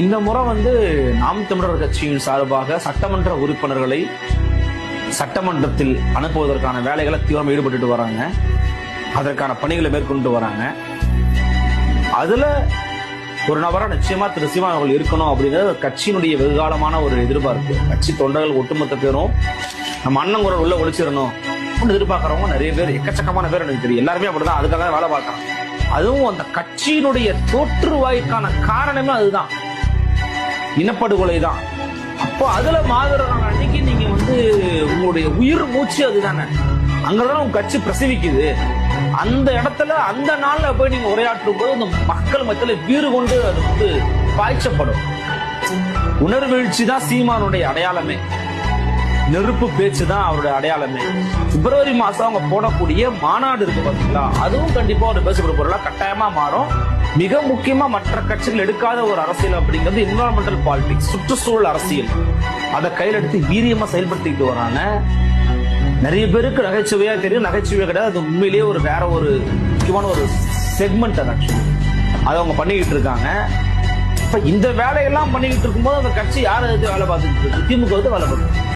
இந்த முறை நாம் தமிழர் கட்சியின் சார்பாக சட்டமன்ற உறுப்பினர்களை சட்டமன்றத்தில் அனுப்புவதற்கான வேலைகளை தீவிரம் ஈடுபட்டு வராங்க. அதற்கான பணிகளை மேற்கொண்டு வராங்க. அதுல ஒரு நபரா நிச்சயமா திரு சீமான் அவர்கள் இருக்கணும் அப்படிங்கிறது கட்சியினுடைய வெகுகாலமான ஒரு எதிர்பார்ப்பு. கட்சி தொண்டர்கள் ஒட்டுமொத்த பேரும் நம்ம அண்ணன் குரல் உள்ள ஒழிச்சிடணும் எதிர்பார்க்கறவங்க நிறைய பேர், எக்கச்சக்கமான பேர் எனக்கு தெரியும். எல்லாருமே அப்படிதான், அதுக்காக வேலை பார்க்கறாங்க. அதுவும் அந்த கட்சியினுடைய தோற்றுவாய்க்கான காரணமே அதுதான், இனப்படுகொலை தான். அப்போ அதுல மாவீரர் அன்னைக்கு நீங்க உங்களுடைய உயிர் மூச்சு அதுதானே, அங்கதான் உங்க கட்சி பிரசவிக்குது. அந்த இடத்துல அந்த நாள்ல போய் நீங்க உரையாற்றும் போது அந்த மக்கள் மத்தியில வீறு கொண்டு அது பாய்ச்சப்படும். உணர்வீழ்ச்சி தான் சீமானுடைய அடையாளமே, நெருப்பு பேச்சு தான் அவருடைய அடையாளமே. பிப்ரவரி மாசம் அவங்க போடக்கூடிய மாநாடு இருக்கு பாத்தீங்களா, அதுவும் கண்டிப்பா ஒரு பேசப்பட பொருளா கட்டாயமா மாறும். மிக முக்கியமா மற்ற கட்சிகள் எடுக்காத ஒரு அரசியல் அப்படிங்கிறது என்விரான்மெண்டல் பாலிடிக்ஸ், சுற்றுச்சூழல் அரசியல். அதை கையில் எடுத்து வீரியமா செயல்படுத்திட்டு வராங்க. நிறைய பேருக்கு நகைச்சுவையா தெரியும், நகைச்சுவையா கிடையாது, அது உண்மையிலேயே வேற ஒரு முக்கியமான ஒரு செக்மெண்ட். அதை அவங்க பண்ணிக்கிட்டு இருக்காங்க. இப்ப இந்த வேலையெல்லாம் பண்ணிக்கிட்டு இருக்கும்போது அந்த கட்சி யாரை வேலை பார்த்துக்கிட்டு இருக்கு? திமுக வேலை பார்த்து